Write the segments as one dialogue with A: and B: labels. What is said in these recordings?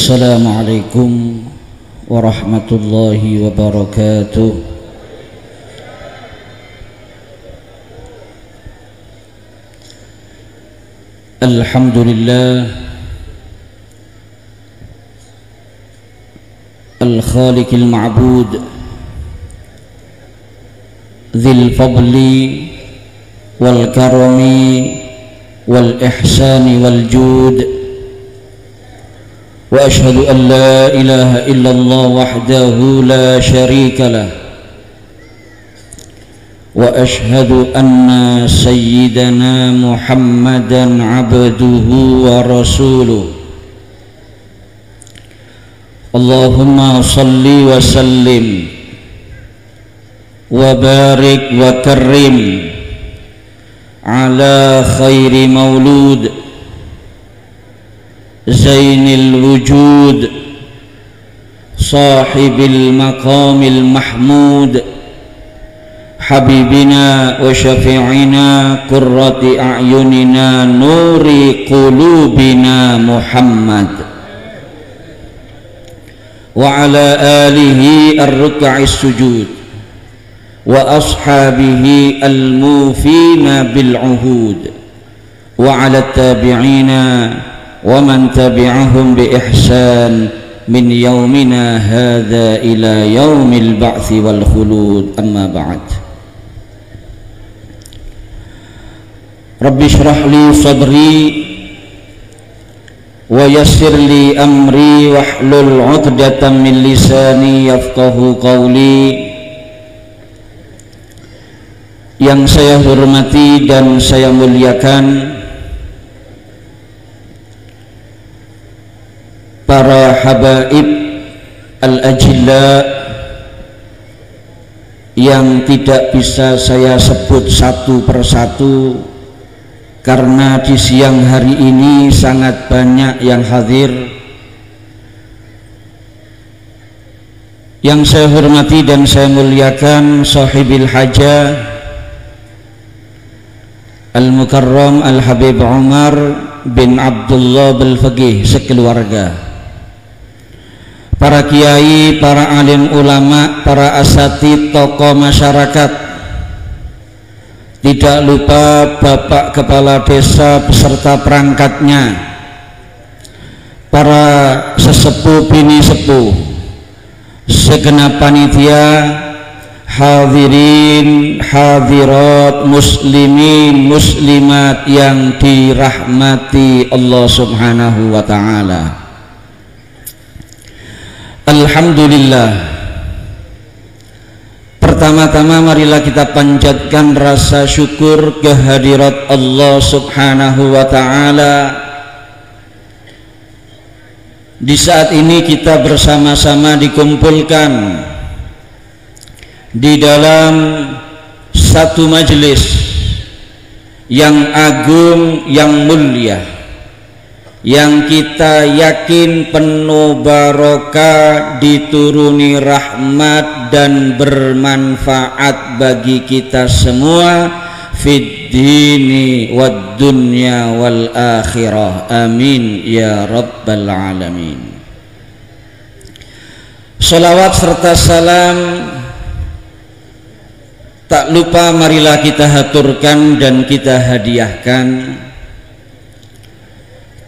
A: Assalamualaikum warahmatullahi wabarakatuh. Alhamdulillah al-khaliqil ma'bud dzil fadli wal karami wal ihsani wal jud. وأشهد أن لا إله إلا الله وحده لا شريك له وأشهد أن سيدنا محمدا عبده ورسوله اللهم صل وسلم وبارك وكرم على خير مولود زين الوجود صاحب المقام المحمود حبيبنا وشفيعنا قرة أعيننا نور قلوبنا محمد وعلى آله الركع السجود وأصحابه الموفين بالعهود وعلى التابعين ومن تبعهم بإحسان من يومنا هذا إلى يوم البعث والخلود أما بعد رب اشرح لي صدري ويسر لي أمري واحلل عقدة من لساني يفقه قولي. Yang saya hormati dan saya muliakan para habaib al-ajilla yang tidak bisa saya sebut satu persatu karena di siang hari ini sangat banyak yang hadir. Yang saya hormati dan saya muliakan sahibil hajah al-mukarram al-habib Umar bin Abdullah Bil-Faqih sekeluarga, para kiai, para alim ulama, para asatid, tokoh masyarakat, tidak lupa Bapak Kepala Desa beserta perangkatnya, para sesepuh bini sepuh, segenap panitia, hadirin hadirat, muslimin muslimat yang dirahmati Allah Subhanahu wa ta'ala. Alhamdulillah, pertama-tama marilah kita panjatkan rasa syukur kehadirat Allah Subhanahu wa ta'ala. Di saat ini kita bersama-sama dikumpulkan di dalam satu majelis yang agung, yang mulia, yang kita yakin penuh barokah, dituruni rahmat dan bermanfaat bagi kita semua fid dini wad dunya wal akhirah, amin ya rabbal alamin. Salawat serta salam tak lupa marilah kita haturkan dan kita hadiahkan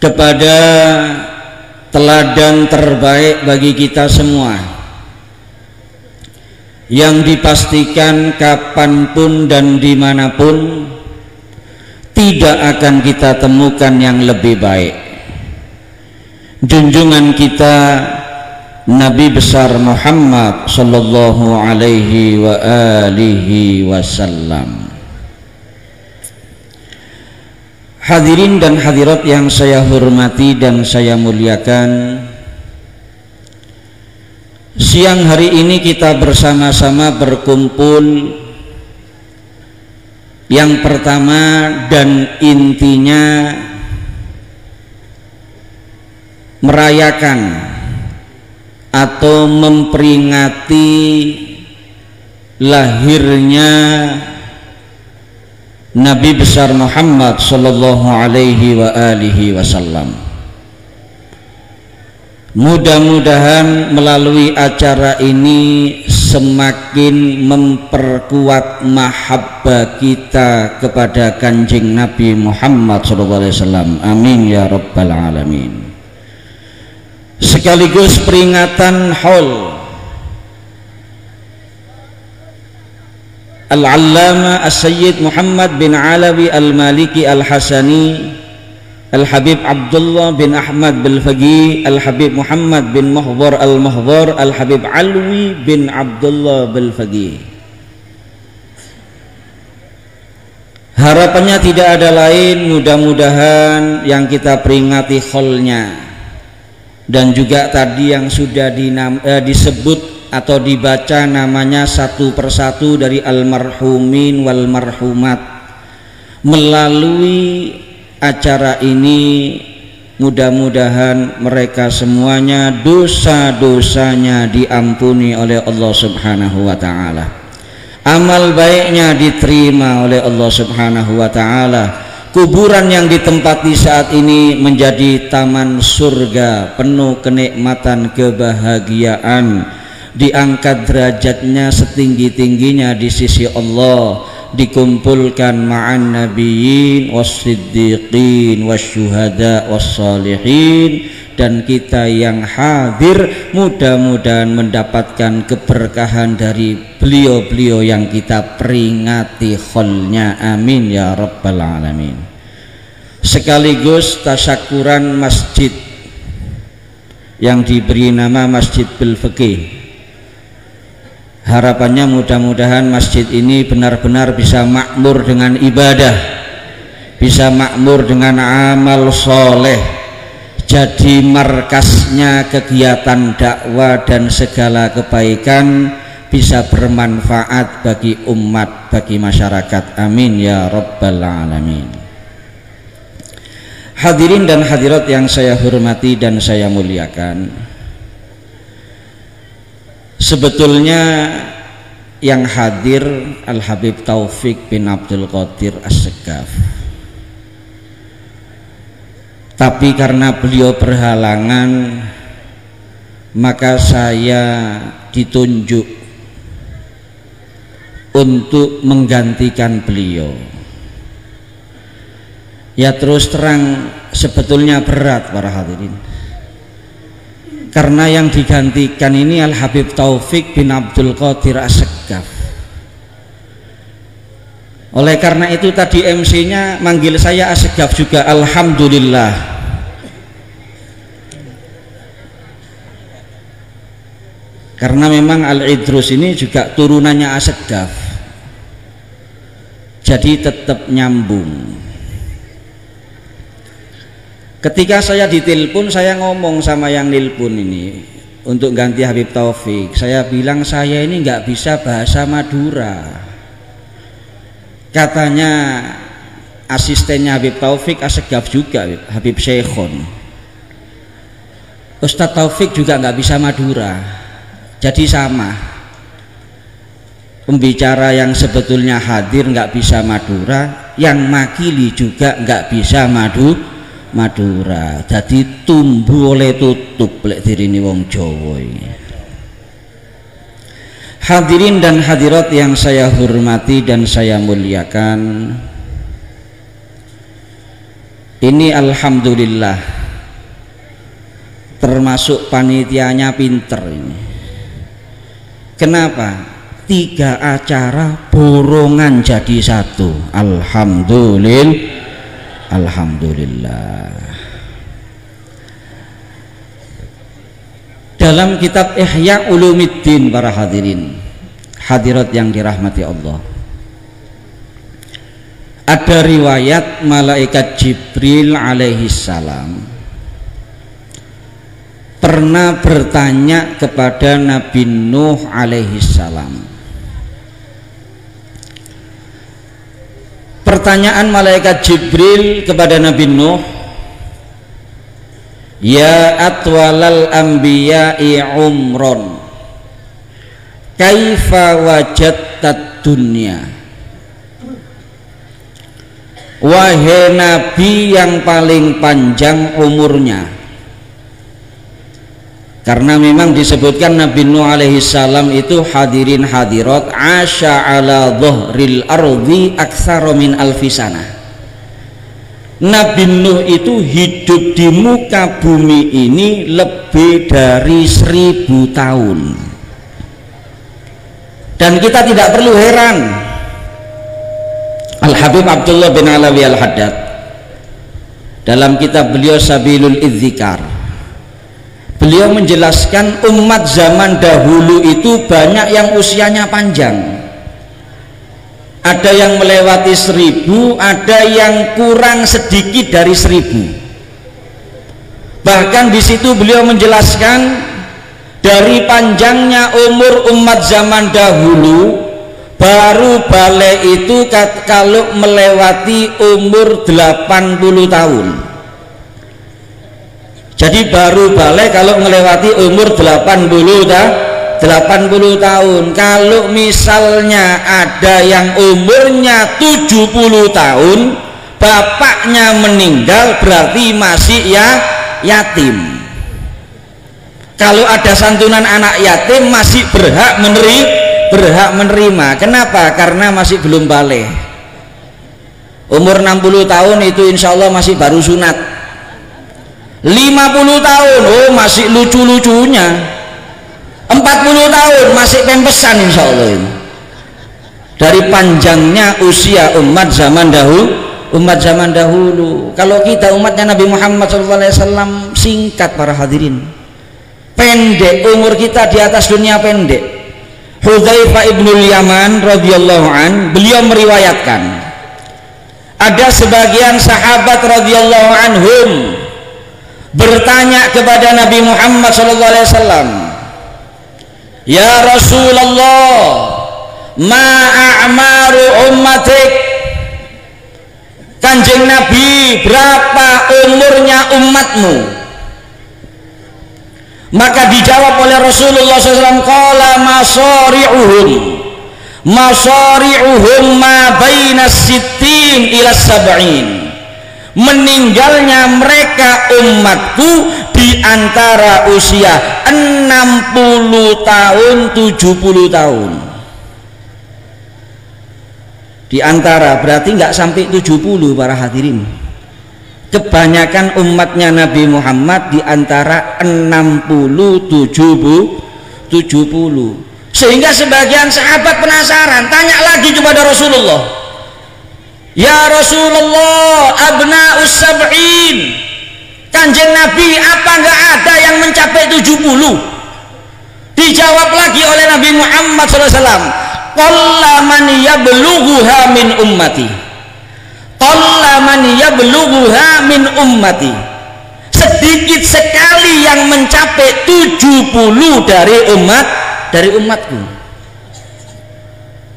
A: kepada teladan terbaik bagi kita semua, yang dipastikan kapanpun dan dimanapun tidak akan kita temukan yang lebih baik. Junjungan kita Nabi besar Muhammad sallallahu alaihi wa alihi wasallam. Hadirin dan hadirat yang saya hormati dan saya muliakan, siang hari ini kita bersama-sama berkumpul yang pertama dan intinya merayakan atau memperingati lahirnya Nabi besar Muhammad sallallahu alaihi wa alihi wasallam. Mudah-mudahan melalui acara ini semakin memperkuat mahabbah kita kepada Kanjeng Nabi Muhammad SAW. Amin ya rabbal alamin. Sekaligus peringatan haul Al-Allama As-Sayyid Muhammad bin Alawi Al-Maliki Al-Hasani Al-Habib Abdullah bin Ahmad Bil-Faqih Al-Habib Muhammad bin Muhdhar Al-Muhdhar Al-Habib Alwi bin Abdullah Bil-Faqih. Harapannya tidak ada lain, mudah-mudahan yang kita peringati kholnya dan juga tadi yang sudah disebut atau dibaca namanya satu persatu dari almarhumin wal marhumat, melalui acara ini mudah-mudahan mereka semuanya dosa-dosanya diampuni oleh Allah Subhanahu wa taala, amal baiknya diterima oleh Allah Subhanahu wa taala, kuburan yang ditempati saat ini menjadi taman surga penuh kenikmatan kebahagiaan, diangkat derajatnya setinggi-tingginya di sisi Allah, dikumpulkan ma'an nabiyyin was-siddiqin wasyuhada was-salihin, dan kita yang hadir mudah-mudahan mendapatkan keberkahan dari beliau-beliau yang kita peringati kholnya. Amin ya rabbal alamin. Sekaligus tasyakuran masjid yang diberi nama Masjid Bil-Faqih. Harapannya mudah-mudahan masjid ini benar-benar bisa makmur dengan ibadah, bisa makmur dengan amal soleh, jadi markasnya kegiatan dakwah dan segala kebaikan, bisa bermanfaat bagi umat, bagi masyarakat. Amin ya rabbal alamin. Hadirin dan hadirat yang saya hormati dan saya muliakan, sebetulnya yang hadir Al-Habib Taufik bin Abdul Qadir As-Segaf, tapi karena beliau berhalangan maka saya ditunjuk untuk menggantikan beliau. Ya terus terang sebetulnya berat para hadirin, karena yang digantikan ini Al-Habib Taufik bin Abdul Qadir As-Segaf. Oleh karena itu tadi MC-nya manggil saya As-Segaf juga, alhamdulillah. Karena memang Al-Idrus ini juga turunannya As-Segaf, jadi tetap nyambung. Ketika saya ditelepon, saya ngomong sama yang nelpon ini untuk ganti Habib Taufik. Saya bilang saya ini nggak bisa bahasa Madura. Katanya asistennya Habib Taufik As-Segaf juga, Habib Syekhon. Ustadz Taufik juga nggak bisa Madura. Jadi sama. Pembicara yang sebetulnya hadir nggak bisa Madura, yang makili juga nggak bisa Madura, jadi tumbuh oleh tutup lek dirini wong Jawa ini. Hadirin dan hadirat yang saya hormati dan saya muliakan, ini alhamdulillah termasuk panitianya pinter ini. Kenapa? 3 acara borongan jadi satu. Alhamdulillah. Dalam kitab Ihya Ulumiddin para hadirin, hadirat yang dirahmati Allah, ada riwayat malaikat Jibril alaihi salam pernah bertanya kepada Nabi Nuh alaihi salam. Pertanyaan malaikat Jibril kepada Nabi Nuh, ya atwalal anbiya'i umron, kaifa wajadtad dunya. Wahai Nabi yang paling panjang umurnya, Karena memang disebutkan Nabi Nuh alaihi salam itu hadirin hadirat asya ala dhahril ardi aktsara min alfisana. Nabi Nuh itu hidup di muka bumi ini lebih dari 1000 tahun. Dan kita tidak perlu heran, Al-Habib Abdullah bin Alawi Al-Haddad dalam kitab beliau Sabilul Idzikar, beliau menjelaskan umat zaman dahulu itu banyak yang usianya panjang. Ada yang melewati 1000, ada yang kurang sedikit dari 1000. Bahkan di situ beliau menjelaskan dari panjangnya umur umat zaman dahulu, baru balik itu kalau melewati umur 80 tahun. Jadi baru balik kalau melewati umur 80 tahun. Kalau misalnya ada yang umurnya 70 tahun, bapaknya meninggal, berarti masih yatim. Kalau ada santunan anak yatim masih berhak menerima. Kenapa? Karena masih belum balik. Umur 60 tahun itu insya Allah masih baru sunat. 50 tahun, oh masih lucu-lucunya. 40 tahun masih pempesan insya Allah ini. Dari panjangnya usia umat zaman dahulu. Kalau kita umatnya Nabi Muhammad SAW singkat para hadirin, pendek, umur kita di atas dunia pendek. Hudzaifah ibnul Yaman radhiyallahu an, beliau meriwayatkan ada sebagian sahabat radhiyallahu anhum bertanya kepada Nabi Muhammad SAW, ya Rasulullah, ma a'maru ummatik, Kanjeng Nabi, berapa umurnya umatmu? Maka dijawab oleh Rasulullah SAW, qala masari'uhum ma baina sittin ila sab'in. Meninggalnya mereka umatku di antara usia 60 tahun 70 tahun. Di antara berarti nggak sampai 70 para hadirin. Kebanyakan umatnya Nabi Muhammad di antara 60 70. Sehingga sebagian sahabat penasaran, tanya lagi kepada Rasulullah, ya Rasulullah, abna'us sab'in, Kanjeng Nabi, apa enggak ada yang mencapai 70? Dijawab lagi oleh Nabi Muhammad SAW, qalla man yablughuha min ummati, qalla man yablughuha min ummati, sedikit sekali yang mencapai 70 dari umatku.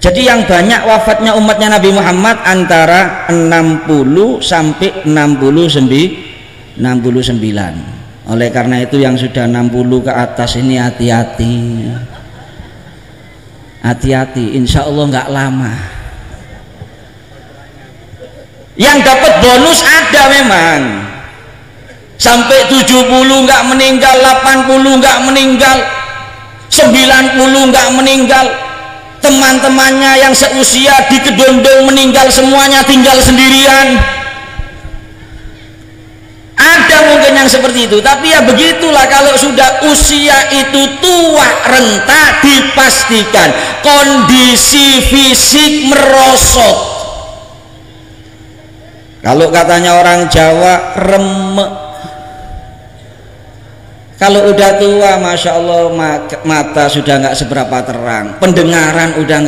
A: Jadi yang banyak wafatnya umatnya Nabi Muhammad antara 60 sampai 69. Oleh karena itu yang sudah 60 ke atas ini hati-hati. Hati-hati, insya Allah nggak lama. Yang dapat bonus ada memang. Sampai 70 nggak meninggal, 80 nggak meninggal, 90 nggak meninggal. Teman-temannya yang seusia di Kedondong meninggal semuanya, tinggal sendirian. Ada mungkin yang seperti itu, tapi ya begitulah kalau sudah usia itu tua renta, dipastikan kondisi fisik merosot. Kalau katanya orang Jawa, remek. Kalau udah tua, masya Allah, mata sudah nggak seberapa terang, pendengaran udah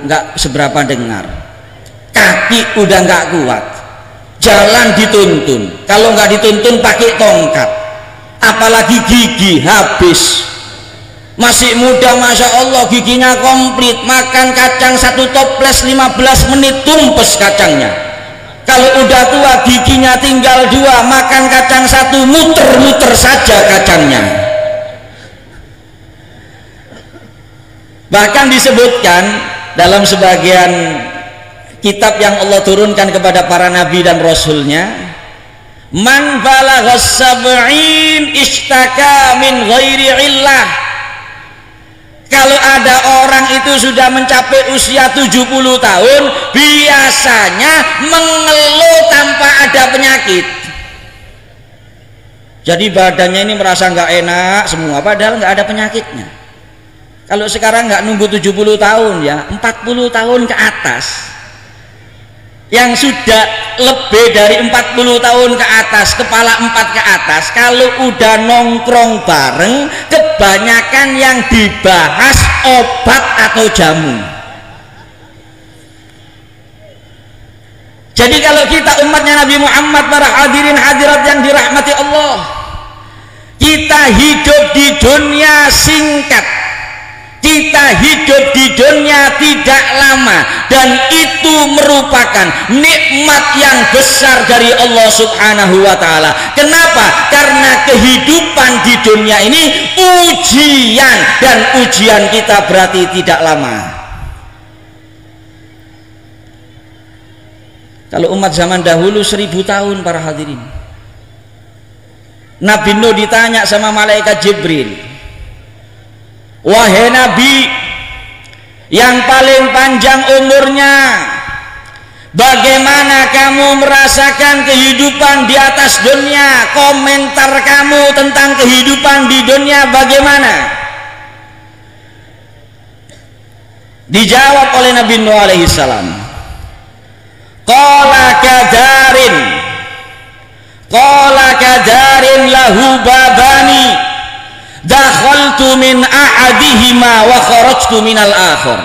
A: nggak seberapa dengar, kaki udah nggak kuat, jalan dituntun, kalau nggak dituntun pakai tongkat, apalagi gigi habis. Masih muda, masya Allah, giginya komplit, makan kacang satu toples 15 menit tumpes kacangnya. Kalau udah tua, giginya tinggal 2, makan kacang 1, muter-muter saja kacangnya. Bahkan disebutkan dalam sebagian kitab yang Allah turunkan kepada para nabi dan rasulnya, Man balagha sab'in ishtaka min ghairi illah. Kalau ada orang itu sudah mencapai usia 70 tahun, biasanya mengeluh tanpa ada penyakit. Jadi badannya ini merasa nggak enak semua, padahal nggak ada penyakitnya. Kalau sekarang nggak nunggu 70 tahun ya, 40 tahun ke atas. Yang sudah lebih dari 40 tahun ke atas, kepala 4 ke atas, kalau udah nongkrong bareng, kebanyakan yang dibahas obat atau jamu. Jadi kalau kita umatnya Nabi Muhammad, para hadirin hadirat yang dirahmati Allah, kita hidup di dunia singkat, kita hidup di dunia tidak lama, dan itu merupakan nikmat yang besar dari Allah Subhanahu wa Ta'ala. Kenapa? Karena kehidupan di dunia ini ujian, dan ujian kita berarti tidak lama. Kalau umat zaman dahulu 1000 tahun, para hadirin. Nabi Nuh ditanya sama malaikat Jibril, wahai Nabi yang paling panjang umurnya, bagaimana kamu merasakan kehidupan di atas dunia? Komentar kamu tentang kehidupan di dunia bagaimana? Dijawab oleh Nabi Nuh alaihi salam, qala kadarin lahu babani dakhaltu min ahadihima wa kharajtu minal akhar.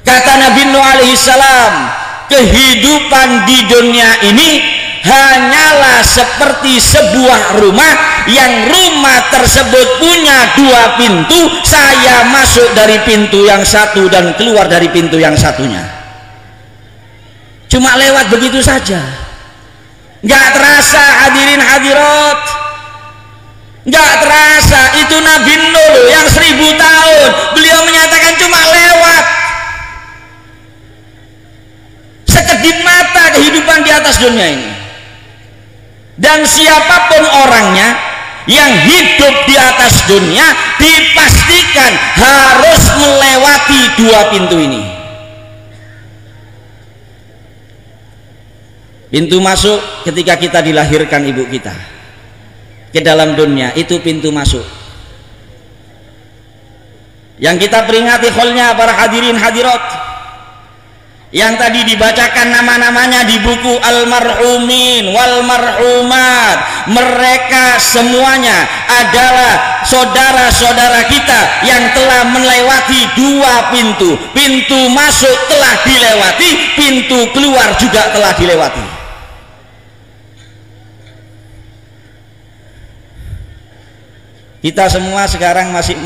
A: Kata Nabi Nuh alaihi salam, kehidupan di dunia ini hanyalah seperti sebuah rumah, yang rumah tersebut punya 2 pintu. Saya masuk dari pintu yang satu dan keluar dari pintu yang satunya. Cuma lewat begitu saja, nggak terasa, hadirin hadirat, nggak terasa. Itu Nabi Nuh yang 1000 tahun, beliau menyatakan cuma lewat sekedip mata kehidupan di atas dunia ini. Dan siapapun orangnya yang hidup di atas dunia dipastikan harus melewati 2 pintu ini. Pintu masuk ketika kita dilahirkan ibu kita ke dalam dunia, itu pintu masuk yang kita peringati holnya, para hadirin hadirat, yang tadi dibacakan nama-namanya di buku Al-Marhumin wal Marhumat. Mereka semuanya adalah saudara-saudara kita yang telah melewati 2 pintu. Pintu masuk telah dilewati, pintu keluar juga telah dilewati. Kita semua sekarang masih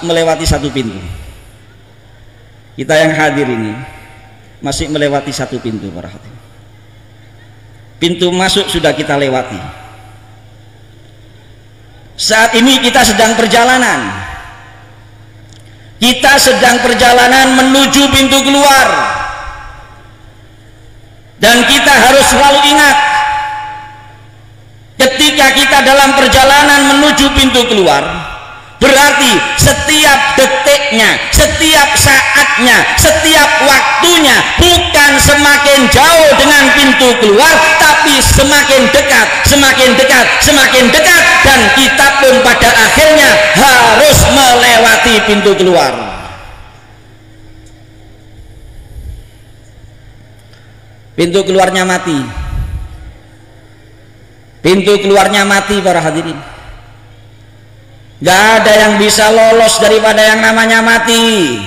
A: melewati 1 pintu. Kita yang hadir ini masih melewati 1 pintu, para hadirin. Pintu masuk sudah kita lewati. Saat ini kita sedang perjalanan. Kita sedang perjalanan menuju pintu keluar. Dan kita harus selalu ingat, ketika kita dalam perjalanan menuju pintu keluar, berarti setiap detiknya, setiap saatnya, setiap waktunya bukan semakin jauh dengan pintu keluar, tapi semakin dekat, semakin dekat, semakin dekat. Dan kita pun pada akhirnya harus melewati pintu keluar. Pintu keluarnya mati. Pintu keluarnya mati, para hadirin. Gak ada yang bisa lolos daripada yang namanya mati.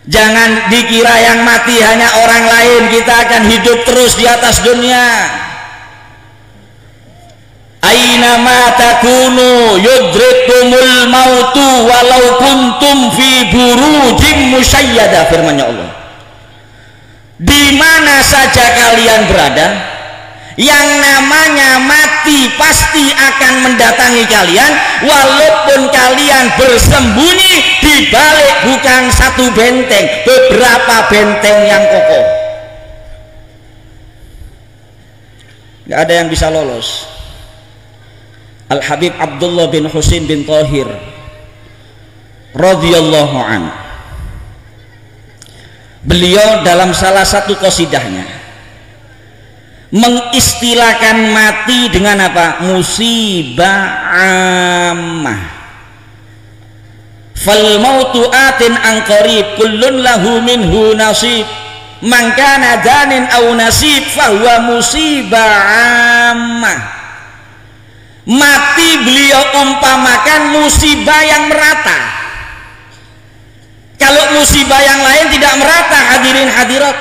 A: Jangan dikira yang mati hanya orang lain. Kita akan hidup terus di atas dunia. Aina ma takunu yudrikumul mautu walau kuntum fi burujim musyayyada, firman-Nya Allah. Di mana saja kalian berada, yang namanya mati pasti akan mendatangi kalian, walaupun kalian bersembunyi di balik bukan 1 benteng, beberapa benteng yang kokoh. nggak ada yang bisa lolos. Al Habib Abdullah bin Husain bin Thahir radhiyallahu an, beliau dalam salah satu qasidahnya mengistilahkan mati dengan apa? Musibah ammah. Fal mautu atin an qarib kullun lahu minhu nasib man kana danin aw nasib fahuwa musibah ammah. Mati beliau umpamakan musibah yang merata. Kalau musibah yang lain tidak merata, hadirin hadirat,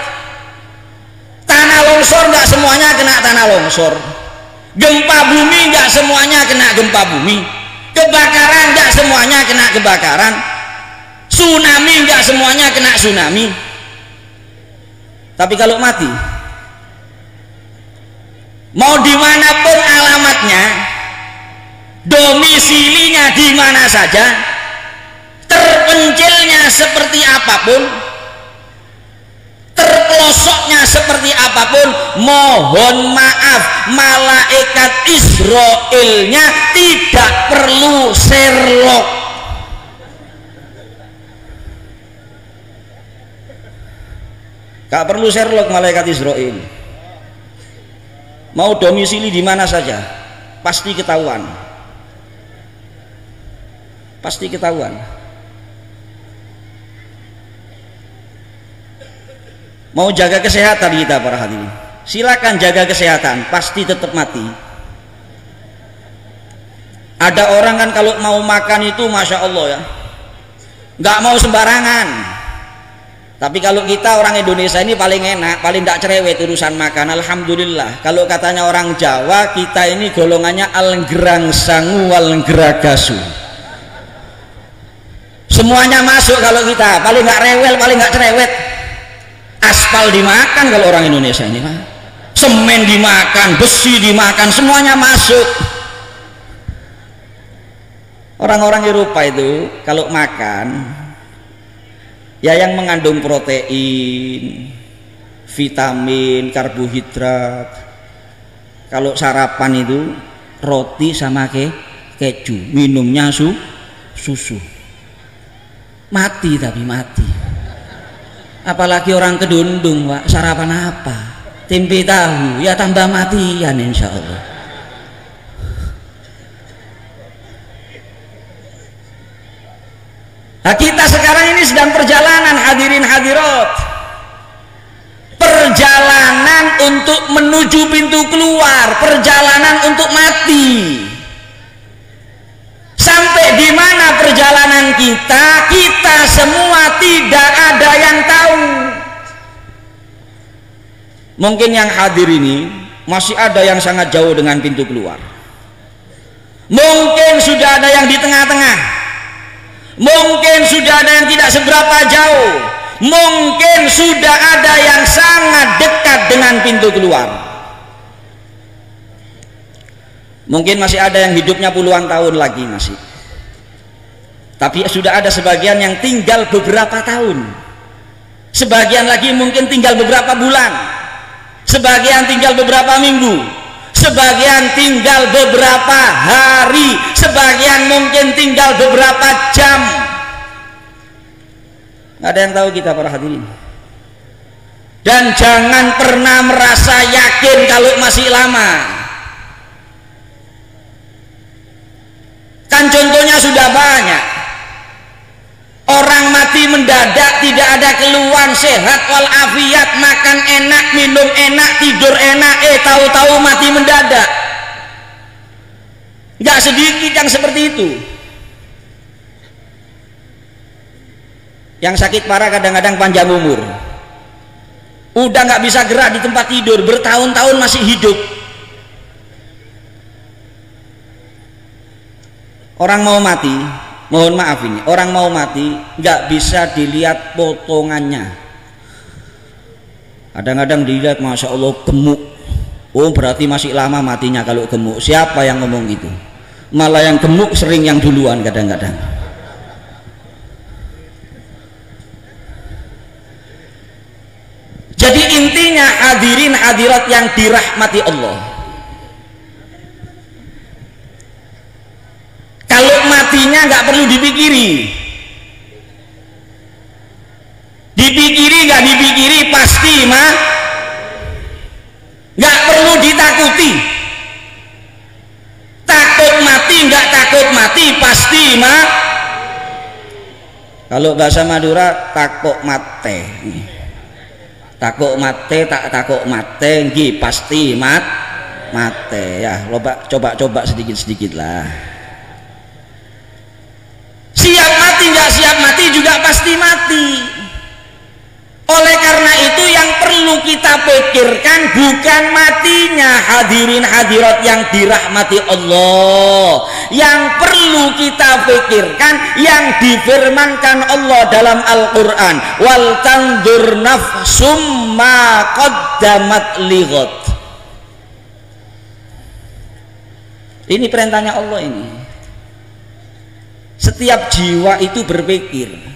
A: tanah longsor nggak semuanya kena tanah longsor, gempa bumi nggak semuanya kena gempa bumi, kebakaran nggak semuanya kena kebakaran, tsunami nggak semuanya kena tsunami. Tapi kalau mati, mau dimanapun alamatnya, domisilinya di mana saja, terpencilnya seperti apapun, terpelosoknya seperti apapun, mohon maaf, malaikat Israilnya tidak perlu Sherlock. Gak perlu Sherlock malaikat Israil. Mau domisili di mana saja, pasti ketahuan. Pasti ketahuan. Mau jaga kesehatan kita para hadirin, silakan jaga kesehatan, pasti tetap mati. Ada orang kan kalau mau makan itu masya Allah ya, nggak mau sembarangan. Tapi kalau kita orang Indonesia ini paling enak, paling tidak cerewet urusan makan, alhamdulillah. Kalau katanya orang Jawa, kita ini golongannya al-gerang sangu wal-geragasu. Semuanya masuk kalau kita, paling nggak rewel, paling nggak cerewet. Aspal dimakan kalau orang Indonesia ini, semen dimakan, besi dimakan, semuanya masuk. Orang-orang Eropa itu kalau makan ya yang mengandung protein, vitamin, karbohidrat. Kalau sarapan itu roti sama keju, minumnya susu. Mati tapi mati. Apalagi orang kedundung, Pak, sarapan apa? Tempe tahu, ya tambah matian insya Allah. Nah, kita sekarang ini sedang perjalanan hadirin hadirat, perjalanan untuk menuju pintu keluar, perjalanan untuk mati. Sampai di mana perjalanan kita? Kita semua tidak ada yang tahu. Mungkin yang hadir ini masih ada yang sangat jauh dengan pintu keluar. Mungkin sudah ada yang di tengah-tengah. Mungkin sudah ada yang tidak seberapa jauh. Mungkin sudah ada yang sangat dekat dengan pintu keluar. Mungkin masih ada yang hidupnya puluhan tahun lagi masih. Tapi sudah ada sebagian yang tinggal beberapa tahun. Sebagian lagi mungkin tinggal beberapa bulan. Sebagian tinggal beberapa minggu. Sebagian tinggal beberapa hari. Sebagian mungkin tinggal beberapa jam. Nggak ada yang tahu kita para hadirin. Dan jangan pernah merasa yakin kalau masih lama. Kan contohnya sudah banyak. Orang mati mendadak, tidak ada keluhan, sehat walafiat, makan enak, minum enak, tidur enak, tahu-tahu mati mendadak. Nggak sedikit yang seperti itu. Yang sakit parah kadang-kadang panjang umur, udah nggak bisa gerak di tempat tidur, bertahun-tahun masih hidup. Orang mau mati, mohon maaf ini, orang mau mati nggak bisa dilihat potongannya. Kadang-kadang dilihat, masya Allah gemuk, oh berarti masih lama matinya kalau gemuk. Siapa yang ngomong gitu? Malah yang gemuk sering yang duluan kadang-kadang. Jadi intinya hadirin hadirat yang dirahmati Allah, dipikiri. Dipikiri nggak dipikiri pasti mah, nggak perlu ditakuti. Takut mati nggak takut mati pasti mah. Kalau bahasa Madura takut mate, takut mate tak takut mate nggih pasti mate ya. Coba sedikit lah. Siap mati nggak siap mati juga pasti mati. Oleh karena itu yang perlu kita pikirkan bukan matinya, hadirin hadirat yang dirahmati Allah. Yang perlu kita pikirkan yang difirmankan Allah dalam Al-Quran, wal tandur nafsum ma qaddamat lighad. Ini perintahnya Allah ini. Setiap jiwa itu berpikir,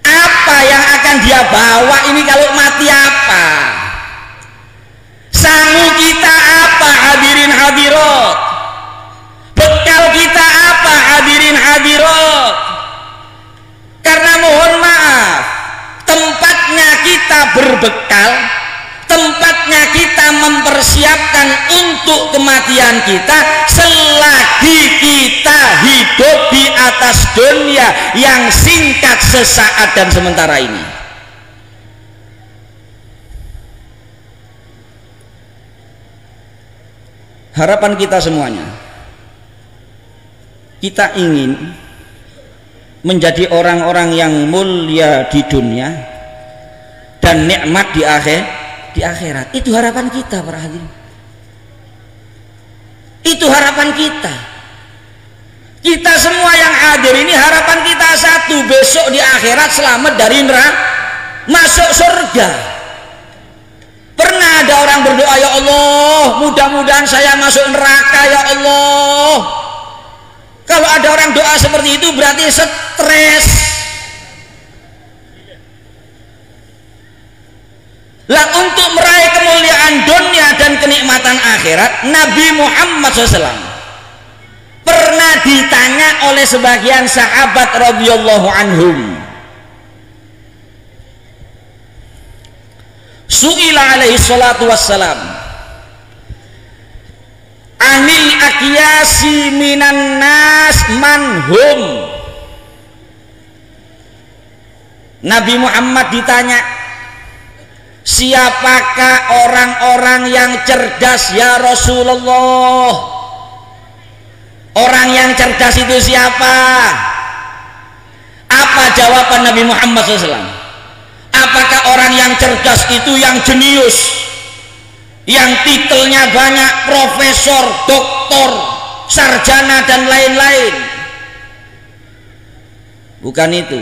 A: apa yang akan dia bawa ini kalau mati apa? Sangu kita apa hadirin hadirat? Bekal kita apa hadirin hadirat? Karena mohon maaf, tempatnya kita berbekal, tempatnya kita mempersiapkan untuk kematian kita selagi kita hidup di atas dunia yang singkat sesaat dan sementara ini. Harapan kita semuanya, kita ingin menjadi orang-orang yang mulia di dunia dan nikmat di akhirat. Itu harapan kita para hadirin. Itu harapan kita. Kita semua yang hadir ini harapan kita satu, besok di akhirat selamat dari neraka, masuk surga. Pernah ada orang berdoa, ya Allah mudah-mudahan saya masuk neraka ya Allah. Kalau ada orang doa seperti itu berarti stres. Lah untuk meraih kemuliaan dunia dan kenikmatan akhirat, Nabi Muhammad SAW pernah ditanya oleh sebagian sahabat radhiyallahu anhum. Su'ila alaihi salatu wassalam anil akyasi minan nas manhum. Nabi Muhammad ditanya, siapakah orang-orang yang cerdas ya Rasulullah? Orang yang cerdas itu siapa? Apa jawaban Nabi Muhammad SAW? Apakah orang yang cerdas itu yang jenius, yang titelnya banyak, profesor, doktor, sarjana dan lain-lain? Bukan itu.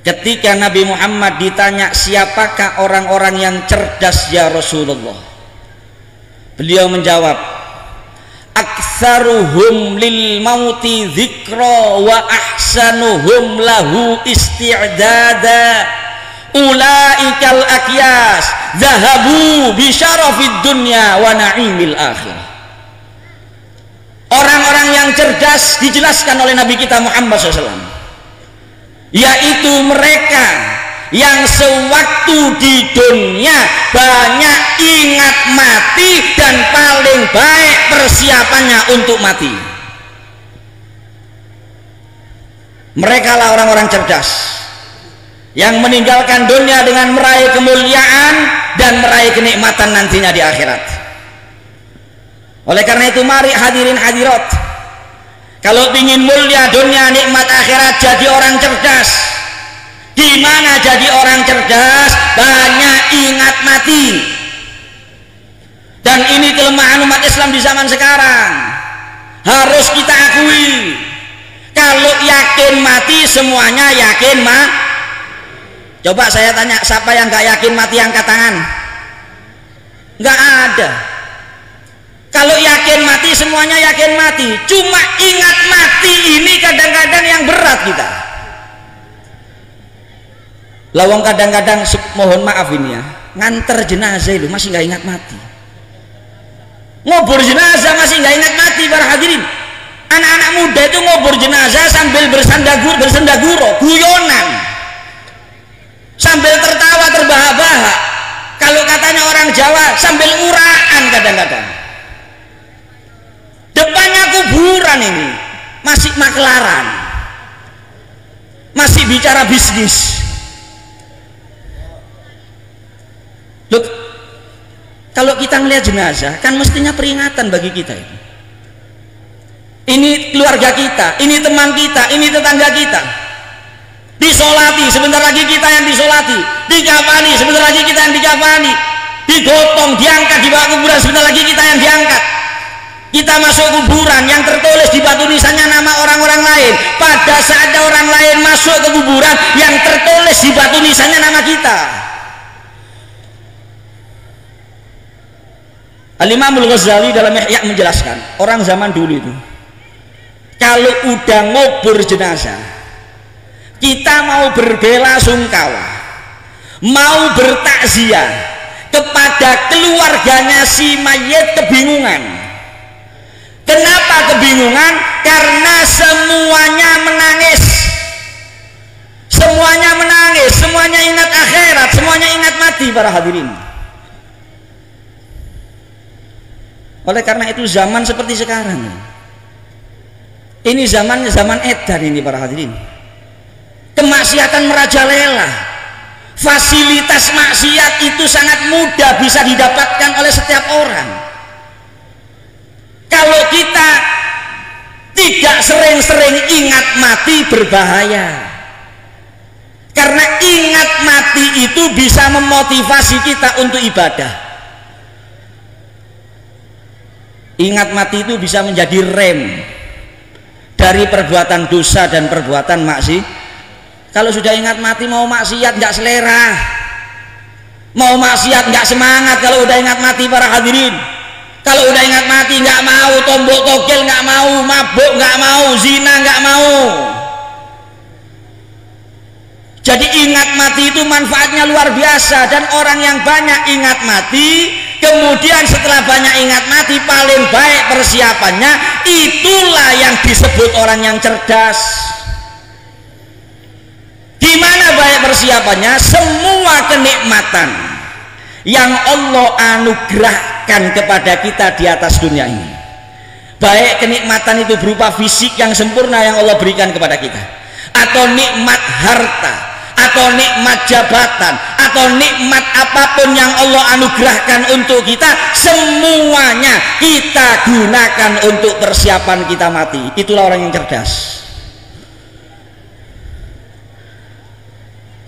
A: Ketika Nabi Muhammad ditanya siapakah orang-orang yang cerdas ya Rasulullah, beliau menjawab, aktsaruhum lil mauti dzikra wa ahsanuhum lahu isti'dada ulaikal akyas zahabu bi syarafid dunya wa na'imil akhirah. Orang-orang yang cerdas dijelaskan oleh Nabi kita Muhammad SAW, yaitu mereka yang sewaktu di dunia banyak ingat mati dan paling baik persiapannya untuk mati. Mereka lah orang-orang cerdas yang meninggalkan dunia dengan meraih kemuliaan dan meraih kenikmatan nantinya di akhirat. Oleh karena itu mari hadirin hadirat, kalau ingin mulia dunia nikmat akhirat, jadi orang cerdas. Gimana jadi orang cerdas? Banyak ingat mati. Dan ini kelemahan umat Islam di zaman sekarang, harus kita akui. Kalau yakin mati, semuanya yakin Coba saya tanya, siapa yang gak yakin mati angkat tangan? Gak ada. Kalau yakin mati, semuanya yakin mati. Cuma ingat mati ini kadang-kadang yang berat kita. Lawang kadang-kadang, mohon maaf ini ya, nganter jenazah itu masih nggak ingat mati, ngubur jenazah masih nggak ingat mati. Para hadirin, Anak-anak muda itu ngubur jenazah sambil bersendaguro, guyonan, sambil tertawa terbahak-bahak. Kalau katanya orang Jawa, sambil uraan kadang-kadang. Depannya kuburan ini, masih maklaran, masih bicara bisnis. Loh, kalau kita melihat jenazah, kan mestinya peringatan bagi kita ini. Ini keluarga kita, ini teman kita, ini tetangga kita. Disolati, sebentar lagi kita yang disolati. Dikafani, sebentar lagi kita yang dikafani. Digotong, diangkat, dibawa kuburan, sebentar lagi kita yang diangkat. Kita masuk kuburan, yang tertulis di batu nisannya nama orang-orang lain. Pada saat ada orang lain masuk ke kuburan, yang tertulis di batu nisannya nama kita. Al-Imam Al-Ghazali dalam Ihya menjelaskan, orang zaman dulu itu kalau udah ngubur jenazah, kita mau berbela sungkawa, mau bertakziah kepada keluarganya si mayit, kebingungan. Kenapa kebingungan? Karena semuanya menangis, semuanya menangis, semuanya ingat akhirat, semuanya ingat mati para hadirin. Oleh karena itu zaman seperti sekarang ini zaman edan ini para hadirin. Kemaksiatan merajalela, fasilitas maksiat itu sangat mudah bisa didapatkan oleh setiap orang. Kalau kita tidak sering-sering ingat mati berbahaya, karena ingat mati itu bisa memotivasi kita untuk ibadah. Ingat mati itu bisa menjadi rem dari perbuatan dosa dan perbuatan maksiat. Kalau sudah ingat mati, mau maksiat nggak selera, mau maksiat nggak semangat. Kalau udah ingat mati para hadirin, kalau udah ingat mati nggak mau, tombok togel nggak mau, mabuk nggak mau, zina nggak mau. Jadi ingat mati itu manfaatnya luar biasa, dan orang yang banyak ingat mati, kemudian setelah banyak ingat mati, paling baik persiapannya, itulah yang disebut orang yang cerdas. Gimana baik persiapannya? Semua kenikmatan yang Allah anugerahkan kepada kita di atas dunia ini, baik kenikmatan itu berupa fisik yang sempurna yang Allah berikan kepada kita, atau nikmat harta, atau nikmat jabatan, atau nikmat apapun yang Allah anugerahkan untuk kita, semuanya kita gunakan untuk persiapan kita mati. Itulah orang yang cerdas.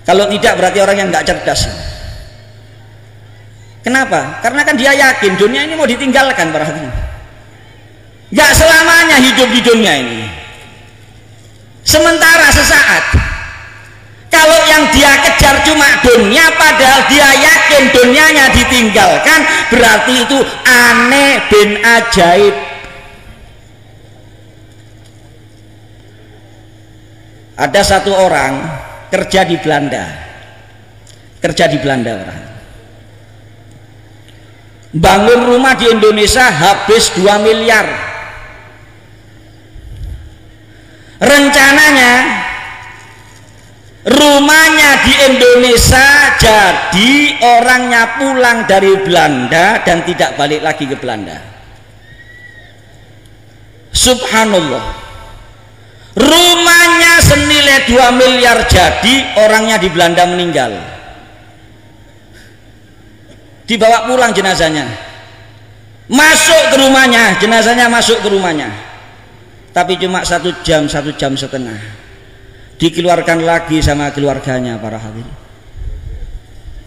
A: Kalau tidak, berarti orang yang nggak cerdas. Kenapa? Karena kan dia yakin dunia ini mau ditinggalkan para hadirin. Nggak selamanya hidup di dunia ini, sementara sesaat. Kalau yang dia kejar cuma dunia, padahal dia yakin dunianya ditinggalkan, berarti itu aneh bin ajaib. Ada satu orang kerja di Belanda, orang bangun rumah di Indonesia habis 2 miliar. Rencananya rumahnya di Indonesia, jadi orangnya pulang dari Belanda dan tidak balik lagi ke Belanda. Subhanallah, rumahnya senilai 2 miliar jadi, orangnya di Belanda meninggal. Dibawa pulang jenazahnya, masuk ke rumahnya, jenazahnya masuk ke rumahnya, tapi cuma 1 jam, 1 jam setengah, dikeluarkan lagi sama keluarganya para hadirin.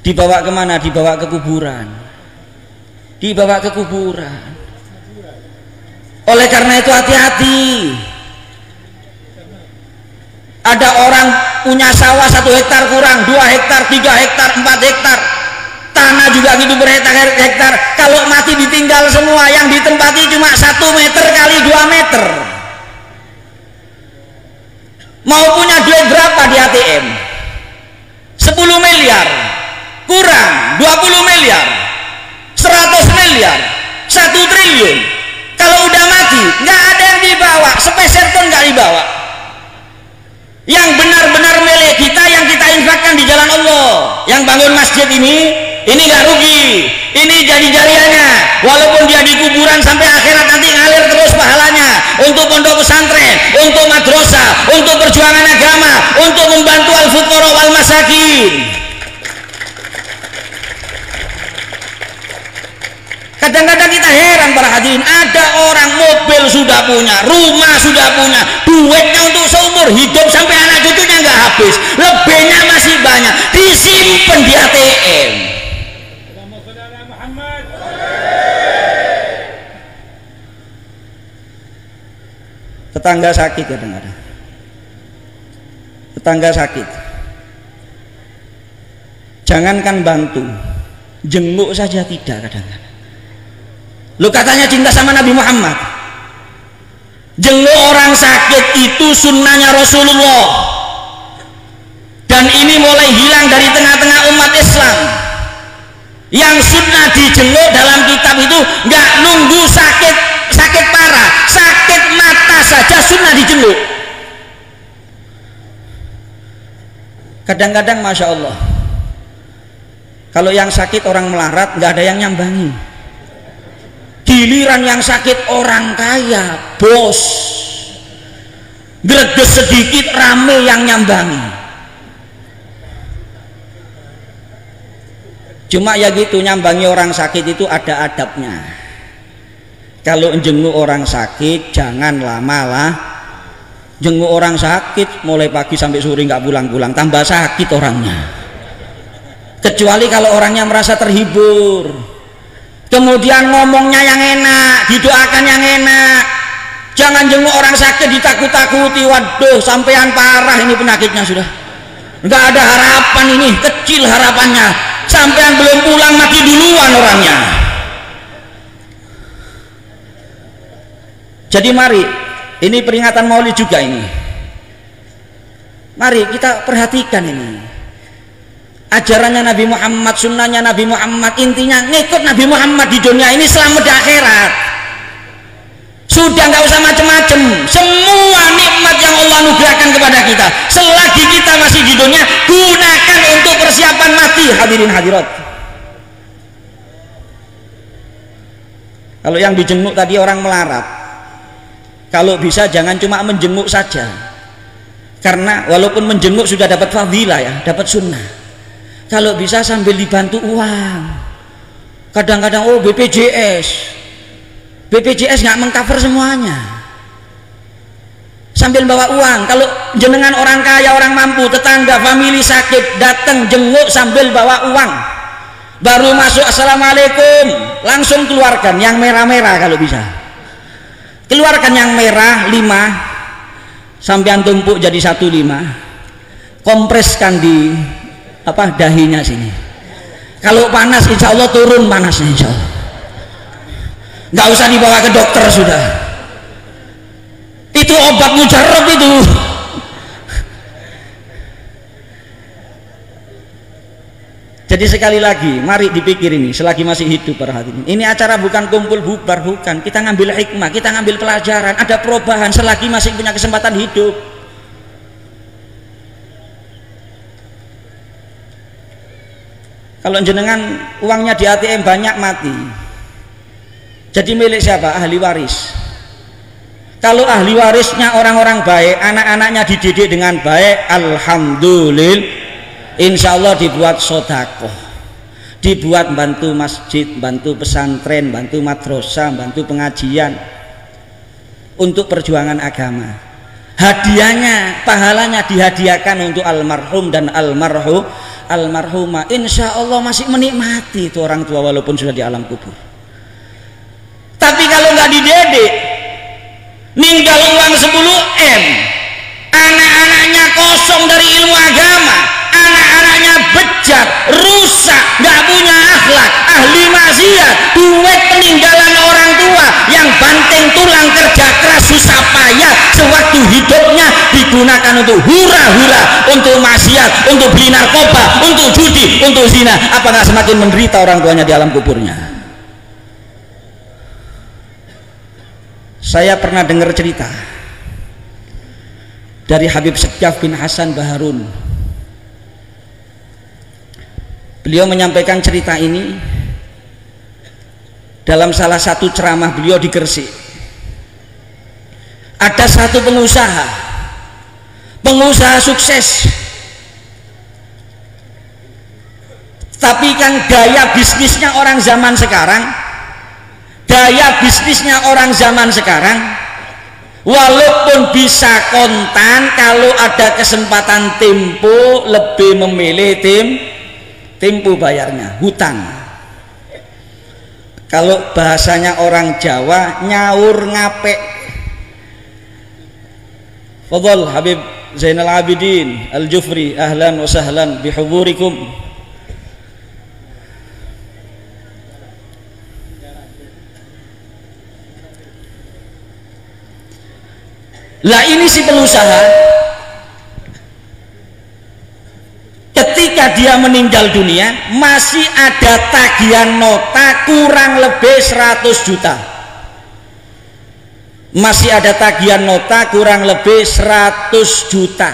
A: Dibawa kemana? Dibawa ke kuburan, dibawa ke kuburan. Oleh karena itu hati-hati. Ada orang punya sawah 1 hektar kurang, 2 hektar, 3 hektar, 4 hektar, tanah juga gitu berhektar-hektar. Kalau mati ditinggal semua, yang ditempati cuma 1 meter kali 2 meter. Mau punya duit berapa di ATM? 10 miliar kurang, 20 miliar, 100 miliar, 1 triliun. Kalau udah mati nggak ada yang dibawa, 10 yang benar-benar milik kita, yang kita infakkan di jalan Allah. Yang bangun masjid ini nggak rugi, ini jadi jariahnya, walaupun dia di kuburan sampai akhirat nanti ngalir terus pahalanya untuk pondok pesantren, untuk madrasah, untuk perjuangan agama, untuk membantu al-fuqara wal masakin. Kadang-kadang kita heran para hadirin, ada orang mobil sudah punya, rumah sudah punya, duitnya untuk seumur hidup sampai anak cucunya nggak habis, lebihnya masih banyak, disimpan di ATM. Tetangga sakit kadang-kadang, tetangga sakit, jangankan bantu, jenguk saja tidak kadang-kadang. Lu katanya cinta sama Nabi Muhammad, jenguk orang sakit itu sunnahnya Rasulullah, dan ini mulai hilang dari tengah-tengah umat Islam. Yang sunnah dijenguk dalam kitab itu nggak nunggu sakit parah, sakit mata saja sunnah dijenguk. Kadang-kadang masya Allah, kalau yang sakit orang melarat nggak ada yang nyambangi. Giliran yang sakit orang kaya, bos, greges sedikit rame yang nyambangi. Cuma ya gitu, nyambangi orang sakit itu ada adabnya. Kalau jenguk orang sakit jangan lama-lama. Jenguk orang sakit mulai pagi sampai sore nggak pulang-pulang, tambah sakit orangnya. Kecuali kalau orangnya merasa terhibur, kemudian ngomongnya yang enak, didoakan yang enak. Jangan jenguk orang sakit ditakut-takuti, waduh sampean parah ini penyakitnya sudah, nggak ada harapan, ini kecil harapannya, sampean belum pulang mati duluan orangnya. Jadi mari, ini peringatan Maulid juga ini, mari kita perhatikan ini ajarannya Nabi Muhammad, sunnahnya Nabi Muhammad. Intinya ngikut Nabi Muhammad di dunia ini, selamat di akhirat. Sudah nggak usah macem-macem, semua nikmat yang Allah anugerahkan kepada kita selagi kita masih di dunia, gunakan untuk persiapan mati. Hadirin hadirat, kalau yang dijenguk tadi orang melarat, kalau bisa jangan cuma menjenguk saja, karena walaupun menjenguk sudah dapat fadilah ya, dapat sunnah. Kalau bisa sambil dibantu uang. Kadang-kadang oh BPJS nggak mengcover semuanya, sambil bawa uang. Kalau jenengan orang kaya, orang mampu, tetangga, famili sakit, datang jenguk sambil bawa uang, baru masuk assalamualaikum, langsung keluarkan yang merah-merah. Kalau bisa keluarkan yang merah 5, sampean tumpuk jadi 1,5, kompreskan di dahinya sini. Kalau panas insya Allah turun panasnya, insya Allah nggak usah dibawa ke dokter, sudah itu obat mujarab itu. Jadi sekali lagi mari dipikir ini selagi masih hidup para hadirin. Ini acara bukan kumpul bubar, bukan, kita ngambil hikmah, kita ngambil pelajaran, ada perubahan selagi masih punya kesempatan hidup. Kalau jenengan uangnya di ATM banyak mati, jadi milik siapa? Ahli waris. Kalau ahli warisnya orang-orang baik, anak-anaknya dididik dengan baik, alhamdulillah, insya Allah dibuat sodakoh, dibuat bantu masjid, bantu pesantren, bantu madrasah, bantu pengajian untuk perjuangan agama. Hadiahnya, pahalanya dihadiahkan untuk almarhum dan almarhumah. Insya Allah masih menikmati itu orang tua walaupun sudah di alam kubur. Tapi kalau nggak dididik, ninggal uang 10 M, anak-anaknya kosong dari ilmu agama, anak-anaknya bejat, rusak, nggak punya akhlak, ahli maksiat, duit peninggalan orang tua yang banting tulang kerja keras susah payah sewaktu hidupnya digunakan untuk hura-hura, untuk maksiat, untuk beli narkoba, untuk judi, untuk zina. Apa nggak semakin menderita orang tuanya di alam kuburnya? Saya pernah dengar cerita dari Habib Syekh bin Hasan Baharun. Beliau menyampaikan cerita ini dalam salah satu ceramah beliau di Gresik. Ada satu pengusaha sukses, tapi kan gaya bisnisnya orang zaman sekarang, walaupun bisa kontan, kalau ada kesempatan tempo lebih memilih tempo bayarnya, hutang. Kalau bahasanya orang Jawa, nyaur ngapek. Fadhal Habib Zainal Abidin Al-Jufri, ahlan wa sahlan bihudurikum. Lah ini si pengusaha ketika dia meninggal dunia masih ada tagihan nota kurang lebih 100 juta. Masih ada tagihan nota kurang lebih 100 juta.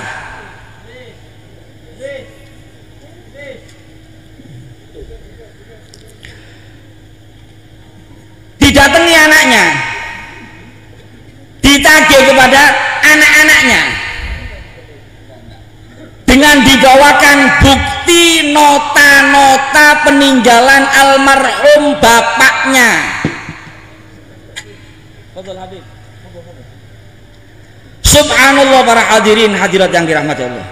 A: Didatangi anaknya, ditagih kepada anak-anaknya dengan dibawakan bukti nota-nota peninggalan almarhum bapaknya. Subhanallah, para hadirin hadirat yang dirahmati Allah.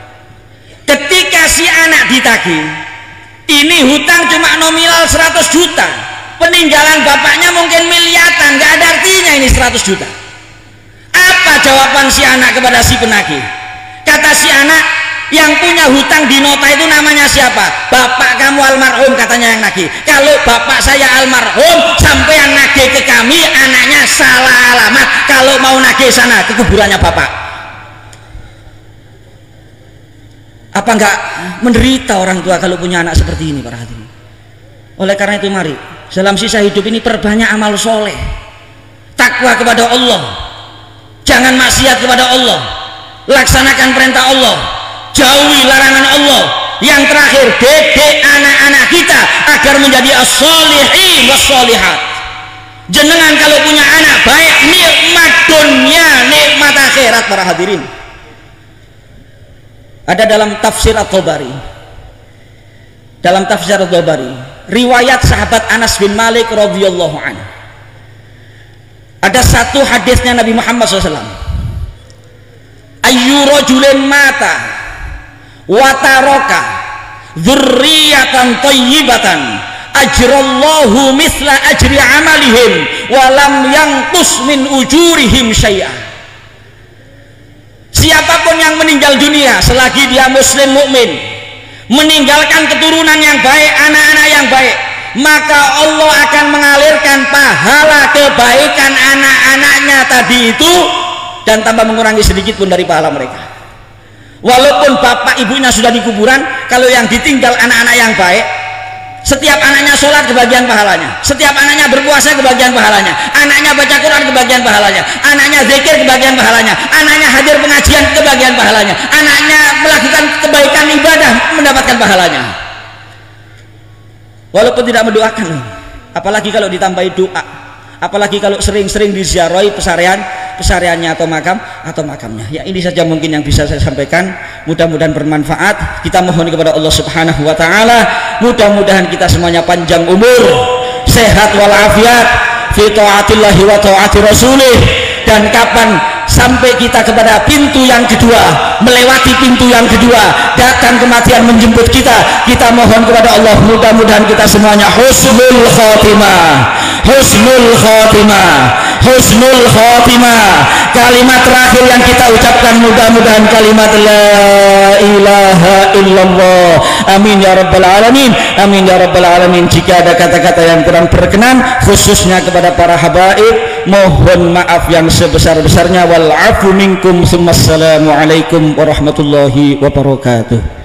A: Ketika si anak ditagih, ini hutang cuma nominal 100 juta, peninggalan bapaknya mungkin miliaran, nggak ada artinya ini 100 juta. Apa jawaban si anak kepada si penagih? Kata si anak, yang punya hutang di nota itu namanya siapa? Bapak kamu almarhum, katanya yang nagih. Kalau bapak saya almarhum sampai yang nagih ke kami, anaknya salah alamat. Kalau mau nagih sana ke kuburannya bapak. Apa enggak menderita orang tua kalau punya anak seperti ini, para hadirin? Oleh karena itu mari dalam sisa hidup ini perbanyak amal soleh, takwa kepada Allah, jangan maksiat kepada Allah, laksanakan perintah Allah, jauhi larangan Allah. Yang terakhir, didik anak-anak kita agar menjadi as-solihin was-solihat. Jenengan kalau punya anak baik, nikmat dunia, nikmat akhirat, para hadirin. Ada dalam tafsir At-Tabari, riwayat sahabat Anas bin Malik radhiyallahu anhu. Ada satu hadisnya Nabi Muhammad SAW. Ayyu rajulin mata wa taraka dzurriyyatan thayyibatan ajrallahu mithla ajri amalihim wa lam yanqus min ujurihim syai'an. Siapapun yang meninggal dunia selagi dia muslim mukmin, meninggalkan keturunan yang baik, anak-anak yang baik, maka Allah akan mengalirkan pahala kebaikan anak-anaknya tadi itu dan tanpa mengurangi sedikit pun dari pahala mereka. Walaupun bapak ibunya sudah di kuburan, kalau yang ditinggal anak-anak yang baik, setiap anaknya sholat kebagian pahalanya, setiap anaknya berpuasa kebagian pahalanya, anaknya baca Quran kebagian pahalanya, anaknya zikir kebagian pahalanya, anaknya hadir pengajian kebagian pahalanya, anaknya melakukan kebaikan ibadah mendapatkan pahalanya. Walaupun tidak mendoakan, apalagi kalau ditambahi doa, apalagi kalau sering-sering diziarahi pesariannya atau makamnya. Ya, ini saja mungkin yang bisa saya sampaikan. Mudah-mudahan bermanfaat. Kita mohon kepada Allah Subhanahu wa taala, mudah-mudahan kita semuanya panjang umur, sehat walafiat fi taatillahi wa taati rasulih. Dan kapan sampai kita kepada pintu yang kedua, melewati pintu yang kedua, datang kematian menjemput kita, kita mohon kepada Allah mudah-mudahan kita semuanya husnul khotimah, husnul khotimah, husnul khotimah. Kalimat terakhir yang kita ucapkan mudah-mudahan kalimat la ilaha illallah. Amin ya rabbal alamin, amin ya rabbal alamin. Jika ada kata-kata yang kurang berkenan khususnya kepada para habaib, mohon maaf yang sebesar-besarnya. Wal afu minkum. Assalamualaikum warahmatullahi wabarakatuh.